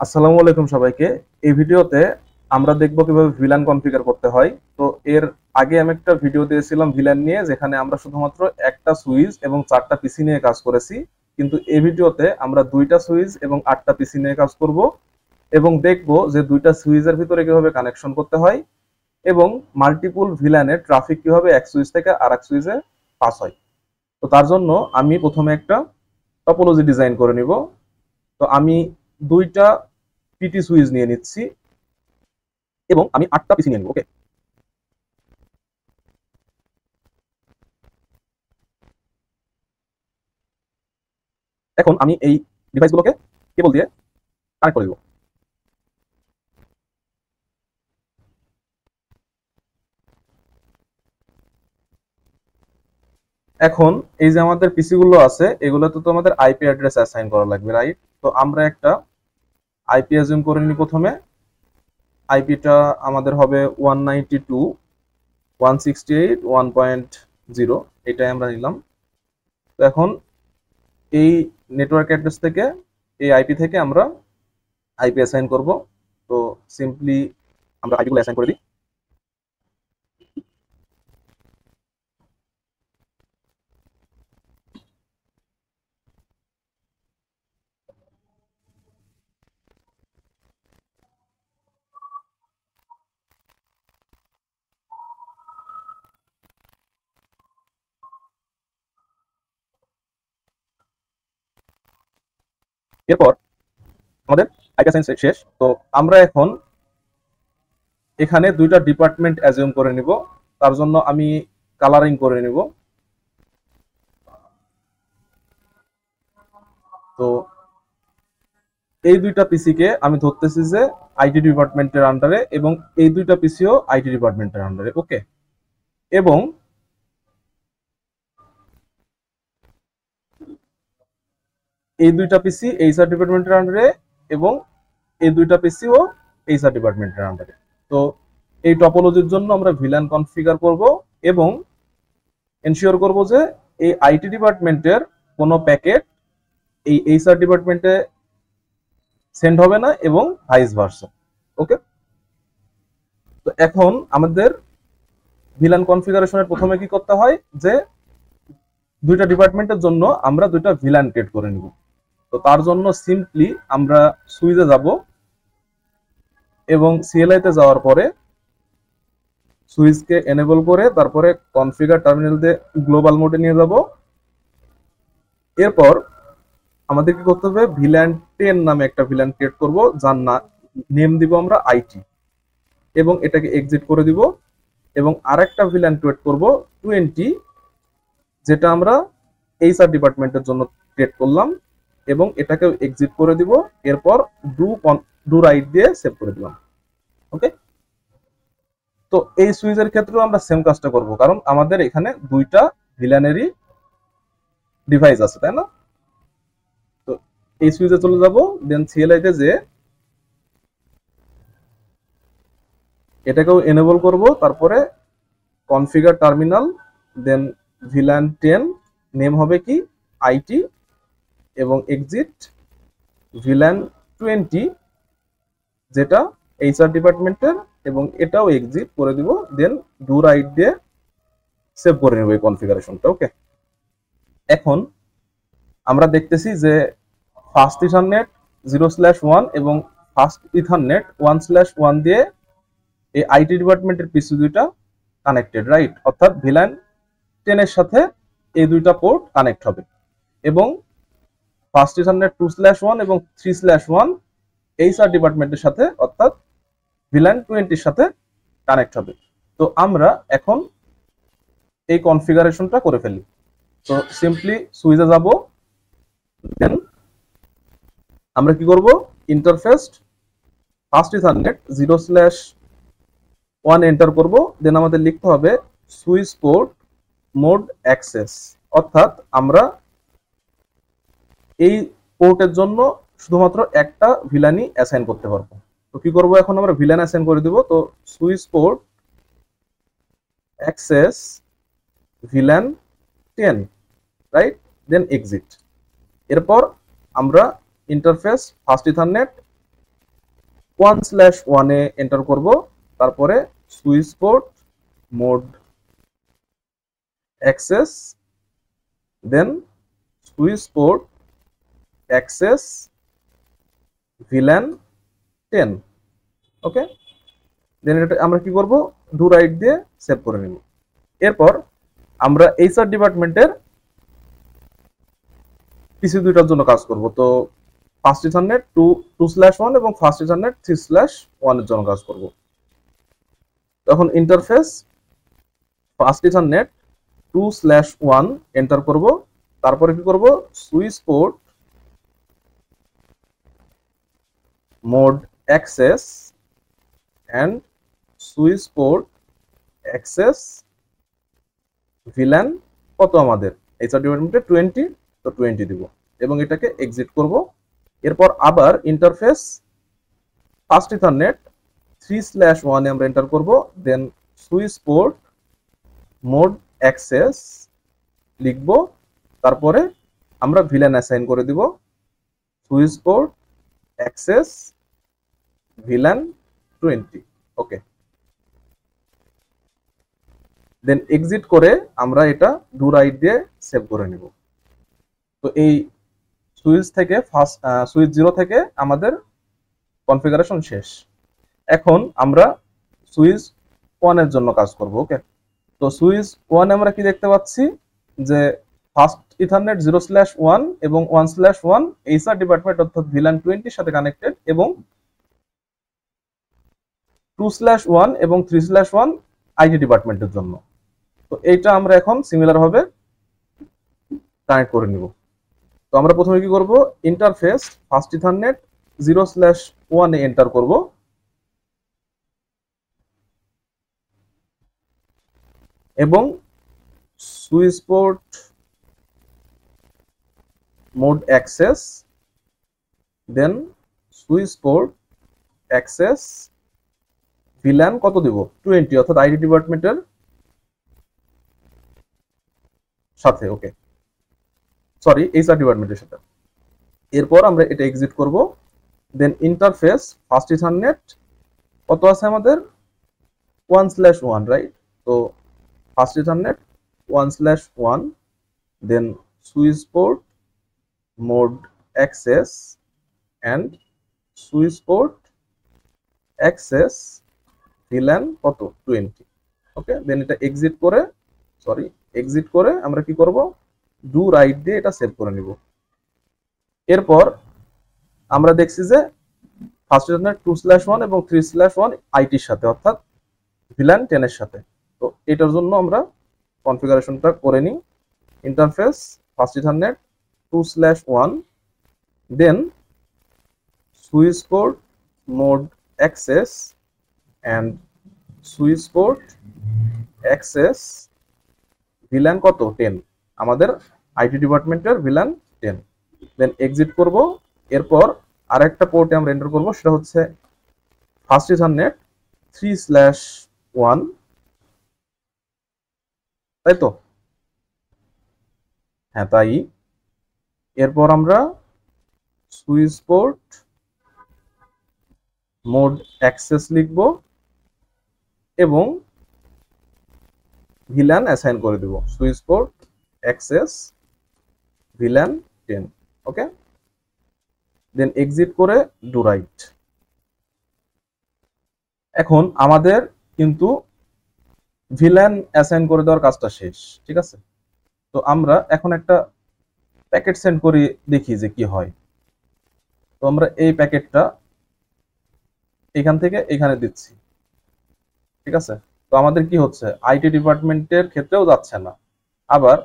আসসালামু আলাইকুম সবাইকে। এই ভিডিওতে আমরা দেখব কিভাবে ভিলান কনফিগার করতে হয়। তো এর আগে আমি একটা ভিডিও দিয়েছিলাম ভিলান নিয়ে, যেখানে আমরা শুধুমাত্র একটা সুইচ এবং 4টা পিসি নিয়ে কাজ করেছি। কিন্তু এই ভিডিওতে আমরা 2টা সুইচ এবং 8টা পিসি নিয়ে কাজ করব এবং দেখব যে 2টা সুইচের ভিতরে কিভাবে কানেকশন করতে হয় এবং মাল্টিপল ভিলানের ট্রাফিক কিভাবে এক সুইচ থেকে আরেক সুইচে পাস হয়। তো তার জন্য আমি প্রথমে একটা টপোলজি ডিজাইন করে নিব। তো আমি 2টা পিটি সুইচ নিয়ে নিচ্ছি এবং আমি 8টা পিসি নিয়ে নিব। ওকে, এখন আমি এই ডিভাইসগুলোকে কেবল দিয়ে কানেক্ট করে দিব। এখন এই যে আমাদের পিসি গুলো আছে, এগুলোতে তো আমাদের আইপি অ্যাড্রেস অ্যাসাইন করা লাগবে, রাইট? তো আমরা একটা আইপি অ্যাজিউম করে নিই। প্রথমে আইপিটা আমাদের হবে 192.168.1.0, এটাই আমরা নিলাম। তো এখন এই নেটওয়ার্ক অ্যাড্রেস থেকে, এই আইপি থেকে আমরা আইপি অ্যাসাইন করব। তো সিম্পলি আমরা আইপি গুলো অ্যাসাইন করে দিই। এরপর আমাদের আইপি অ্যাসাইন শেষ। তো আমরা এখন এখানে 2টা ডিপার্টমেন্ট অ্যাজিউম করে নিব। তার জন্য আমি কালারিং করে নিব। তো এই 2টা পিসি কে আমি ধরতেছি যে আইটি ডিপার্টমেন্টের আন্ডারে, এবং এই 2টা পিসিও আইটি ডিপার্টমেন্টের আন্ডারে। ওকে, এবং এই 2টা পিসি এইচআর ডিপার্টমেন্টের আন্ডারে, এবং এই 2টা পিসিও এইচআর ডিপার্টমেন্টের আন্ডারে। তো এই টপোলজির জন্য আমরা ভিলান কনফিগার করব এবং এনশিওর করব যে এই আইটি ডিপার্টমেন্টের কোনো প্যাকেট এই এইচআর ডিপার্টমেন্টে সেন্ড হবে না, এবং ভাইস ভার্সা। ওকে, তো এখন আমাদের ভিলান কনফিগারেশনের প্রথমে কি করতে হয়, যে 2টা ডিপার্টমেন্টের জন্য আমরা 2টা ভিলান ক্রিয়েট করে নিব। তো তার জন্য সিম্পলি আমরা সুইচে যাব এবং সিএলআই তে যাওয়ার পরে সুইচকে এনেবল করে তারপরে কনফিগার টার্মিনাল দিয়ে গ্লোবাল মোডে নিয়ে যাব। এরপর আমাদের কি করতে হবে, ভিলান 10 নামে একটা ভিলান ক্রিয়েট করব, যার নেম দিব আমরা আইটি, এবং এটাকে এক্সিট করে দিব। এবং আরেকটা ভিলান ক্রিয়েট করব 20, যেটা আমরা এইচআর ডিপার্টমেন্টের জন্য ক্রিয়েট করলাম, এবং এটাকে এক্সিট করে দিব। এরপর ডু রাইট দিয়ে সেভ করে দিলাম। ওকে, তো এই সুইচের ক্ষেত্রেও আমরা সেম কাজটা করব, কারণ আমাদের এখানে 2টা ভিলানেরই ডিভাইস আছে, তাই না? তো এই সুইচে চলে যাব, দেন সিএলআই তে যে এটাকেও এনেবল করব, তারপরে কনফিগার টার্মিনাল, দেন ভিলান 10 নেম হবে কি আইটি, এবং এক্সিট ভিলান 20, যেটা এইচআর ডিপার্টমেন্টের, এবং এটাও এক্সিট করে দিব। দেন ডু রাইট দিয়ে সেভ করে নেব এই কনফিগারেশনটা। ওকে, এখন আমরা দেখতেছি যে ফার্স্ট ইথারনেট 0/1 এবং ফার্স্ট ইথারনেট 1/1 দিয়ে এই আইটি ডিপার্টমেন্টের পিসি 2টা কানেক্টেড, রাইট? অর্থাৎ ভিলান 10 এর সাথে এই 2টা পোর্ট কানেক্ট হবে, এবং ফার্স্ট ইথারনেট 2/1 এবং 3/1 এইচআর ডিপার্টমেন্টের সাথে, অর্থাৎ ভিলান 20 এর সাথে কানেক্ট হবে। তো আমরা এখন এই কনফিগারেশনটা করে ফেলি। তো সিম্পলি সুইচে যাব, দেন আমরা কি করব, ইন্টারফেস ফার্স্ট ইথারনেট 0/1 এন্টার করব। দেন আমাদের লিখতে হবে সুইচ পোর্ট মোড অ্যাক্সেস, অর্থাৎ আমরা এই পোর্টের জন্য শুধুমাত্র একটা ভিলানই অ্যাসাইন করতে পারবো। তো কি করব, এখন আমরা ভিলান অ্যাসাইন করে দিব। তো switch port access VLAN 10, right? Then exit. এরপর আমরা ইন্টারফেস ফার্স্ট ইথারনেট 1/1 এ এন্টার করব, তারপরে switch port mode access, then switch port access VLAN 10। Okay, then এটা আমরা কি করব, ডু রাইট দিয়ে সেভ করে নিব। এরপর আমরা এইচআর ডিপার্টমেন্টের পিসি দুইটার জন্য কাজ করব। তো ফার্স্ট ইথারনেট 2/1 এবং ফার্স্ট ইথারনেট 3/1 এর জন্য কাজ করব। তখন ইন্টারফেস ফার্স্ট ইথারনেট 2/1 এন্টার করব, তারপরে কি করব, switch port mode access and switch port access VLAN কত আমাদের এইচআর ডিপার্টমেন্টে 20, তো 20 দিব এবং এটাকে এক্সিট করব। এরপর আবার ইন্টারফেস ফার্স্ট ইথারনেট 3/1 এ আমরা এন্টার করব, দেন সুইচ পোর্ট মোড অ্যাক্সেস লিখব, তারপরে আমরা VLAN অ্যাসাইন করে দিব, সুইচ পোর্ট অ্যাক্সেস VLAN 20। ওকে, দেন এক্সিট করে আমরা এটা ডু রাইট দিয়ে সেভ করে নিব। তো এই সুইচ থেকে সুইচ 0 থেকে আমাদের কনফিগারেশন শেষ। এখন আমরা সুইচ 1 এর জন্য কাজ করব। ওকে, তো সুইচ 1 আমরা কি দেখতে পাচ্ছি যে ফার্স্ট ইথারনেট 0/1 এবং 1/1 এইচআর ডিপার্টমেন্ট অর্থাৎ VLAN 20 এর সাথে কানেক্টেড, এবং 2/1 এবং 3/1 আইটি ডিপার্টমেন্টের জন্য। তো এইটা আমরা এখন সিমিলার ভাবে কানেক্ট করে নিব। তো আমরা প্রথমে কি করব, ইন্টারফেস ফার্স্ট ইথারনেট 0/1 এ এন্টার করব, এবং switch port mode access, then switch port access VLAN কত দিব, 20, অর্থাৎ আইটি ডিপার্টমেন্টের সাথে। ওকে, সরি, এইচআর ডিপার্টমেন্টের সাথে। এরপর আমরা এটা এক্সিট করব, দেন ইন্টারফেস ফার্স্ট ইথারনেট কত আছে আমাদের 1/1, রাইট? তো first ethernet 1/1, then switch port mode access and switch port access VLAN কত, 20। ওকে, দেন এটা এক্সিট করে আমরা কি করব, ডু রাইট দিয়ে এটা সেভ করে নিব। এরপর আমরা দেখছি যে ফার্স্ট ইথারনেট 2/1 এবং 3/1 আইটির সাথে, অর্থাৎ VLAN 10 এর সাথে। তো এটার জন্য আমরা কনফিগারেশনটা করে নিই। Interface first ethernet 2/1, then switch port mode access and switch port access VLAN কত, 10, আমাদের আইটি ডিপার্টমেন্টের VLAN 10। দেন এক্সিট করব। এরপর আরেকটা পোর্টে আমরা এন্টার করব, সেটা হচ্ছে ফার্স্ট ইথারনেট 3/1, তাই তো? হ্যাঁ, তাই। এরপর আমরা সুইচ পোর্ট মোড অ্যাক্সেস লিখব এবং VLAN অ্যাসাইন করে দিব, switch port access VLAN 10। Okay, দেন এক্সিট করে ডু রাইট। এখন আমাদের কিন্তু VLAN অ্যাসাইন করে দেওয়ার কাজটা শেষ, ঠিক আছে? তো আমরা এখন একটা প্যাকেট সেন্ড করি, দেখি যে কি হয়। তো আমরা এই প্যাকেটটা এখান থেকে এখানে দিচ্ছি, ঠিক আছে? তো আমাদের কি হচ্ছে, আইটি ডিপার্টমেন্টের ক্ষেত্রেও যাচ্ছে না, আবার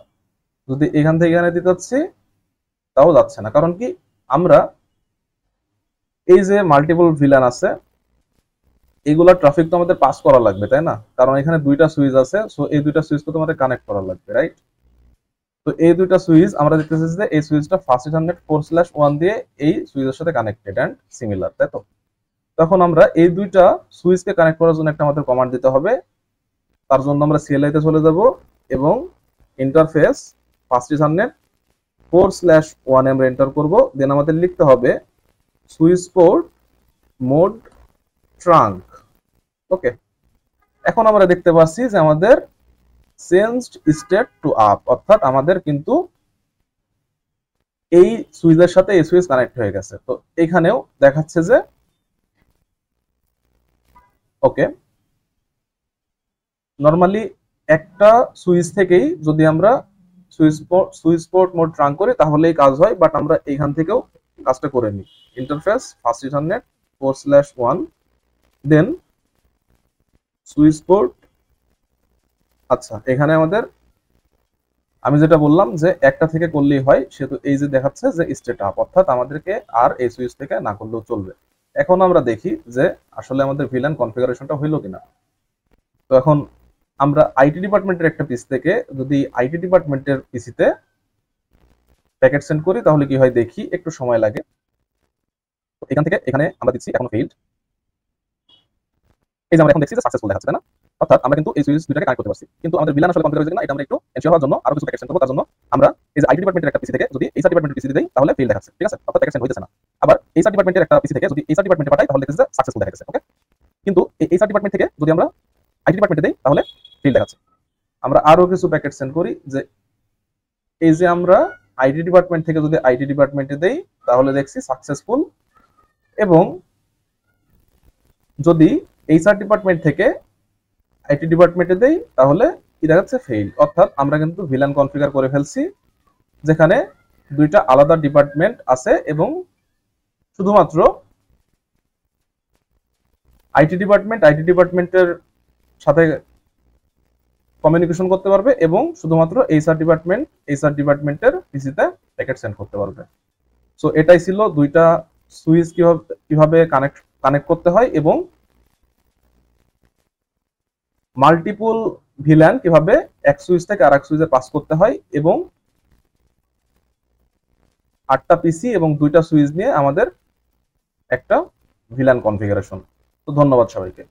যদি এখান থেকে এখানে দিতে যাচ্ছি তাও যাচ্ছে না। কারণ কি, আমরা এই যে মাল্টিপল VLAN আছে, এইগুলা ট্রাফিক তো আমাদের পাস করা লাগবে, তাই না? কারণ এখানে দুইটা সুইচ আছে, সো এই দুইটা সুইচকে তোমাদের কানেক্ট করা লাগবে, রাইট? তো এই দুইটা সুইচ আমরা দেখতেছি যে এই সুইচটা ফার্স্ট ইথারনেট 4/1 দিয়ে এই সুইচের সাথে কানেক্টেড এন্ড সিমিলার, তাই তো? তখন আমরা এই দুইটা সুইচকে কানেক্ট করার জন্য একটা আমাদের কমান্ড দিতে হবে। তার জন্য আমরা CLI তে চলে যাব এবং ইন্টারফেস ফার্স্ট ইথারনেট 4/1 আমরা এন্টার করব। দেন আমাদের লিখতে হবে সুইচ পোর্ট মোড ট্রাঙ্ক। ওকে, এখন আমরা দেখতে পাচ্ছি যে আমাদের চেঞ্জড স্টেট টু আপ, অর্থাৎ আমাদের কিন্তু এই সুইচের সাথে এই সুইচ কানেক্ট হয়ে গেছে। তো এখানেও দেখাচ্ছে যে ওকে, নরমালি একটা সুইচ থেকেই যদি আমরা সুইচ পোর্ট মোড ট্রাঙ্ক করি তাহলেই কাজ হয়, বাট আমরা এইখান থেকেও কাজটা করে নিই। ইন্টারফেস ফার্স্ট ইথারনেট 4/1 দেন সুইচ পোর্ট। আচ্ছা, এখানে আমাদের আমি যেটা বললাম যে একটা থেকে করলেই হয়, সেহেতু এই যে দেখাচ্ছে যে স্টেট আপ, অর্থাৎ আমাদেরকে আর এই সুইচ থেকে না করলেও চলবে। এখন আমরা দেখি যে আসলে আমাদের ভিলান কনফিগারেশনটা হইলো কিনা। তো এখন আমরা আইটি ডিপার্টমেন্টের একটা পিস থেকে যদি আইটি ডিপার্টমেন্টের পিসিতে প্যাকেট সেন্ড করি তাহলে কি হয় দেখি, একটু সময় লাগে। তো এখান থেকে এখানে আমরা দিচ্ছি এখনো ফেইল্ড, এই যে আমরা এখন দেখছি যে সাকসেসফুল দেখাচ্ছে, তাই না? অর্থাৎ আমরা কিন্তু এই সুইচ দুটাকে কানেক্ট করতে পারছি, কিন্তু আমাদের ভিলান আসলে কনফিগার হয়েছে কিনা এটা আমরা একটু এনশিওর হওয়ার জন্য আরো কিছু প্যাকেট সেন্ড করব। তার জন্য আমরা এই যে আইটি ডিপার্টমেন্টের একটা পিসি থেকে যদি এইচআর ডিপার্টমেন্টের পিসি দেই তাহলে ফেইল দেখাচ্ছে, ঠিক আছে? অর্থাৎ প্যাকেট সেন্ড হইতেছে না। আবার এইচআর ডিপার্টমেন্টের একটা পিসি থেকে যদি এইচআর ডিপার্টমেন্টে পাঠাই তাহলে দেখতেছি যে সাকসেসফুল দেখাচ্ছে। ওকে, কিন্তু এই এইচআর ডিপার্টমেন্ট থেকে যদি আমরা আইটি ডিপার্টমেন্টে দেই তাহলে ফেইল দেখাচ্ছে। আমরা আরো কিছু প্যাকেট সেন্ড করি যে এই যে আমরা আইটি ডিপার্টমেন্ট থেকে যদি আইটি ডিপার্টমেন্টে দেই তাহলে দেখছি সাকসেসফুল, এবং যদি এইচআর ডিপার্টমেন্ট থেকে আইটি ডিপার্টমেন্টে দেই তাহলে কি দেখাচ্ছে ফেইল। অর্থাৎ আমরা কিন্তু ভিলান কনফিগার করে ফেলছি যেখানে দুইটা আলাদা ডিপার্টমেন্ট আছে এবং শুধুমাত্র আইটি ডিপার্টমেন্টের সাথে কমিউনিকেশন করতে পারবে এবং শুধুমাত্র এইচআর ডিপার্টমেন্টের পিসিতে প্যাকেট সেন্ড করতে পারবে। সো এটাই ছিল দুইটা সুইচ কিভাবে কানেক্ট করতে হয় এবং মাল্টিপল ভিলান কিভাবে এক সুইচ থেকে আরেক সুইচে পাস করতে হয়, এবং 8টা পিসি এবং 2টা সুইচ নিয়ে আমাদের একটা ভিলান কনফিগারেশন। তো ধন্যবাদ সবাইকে।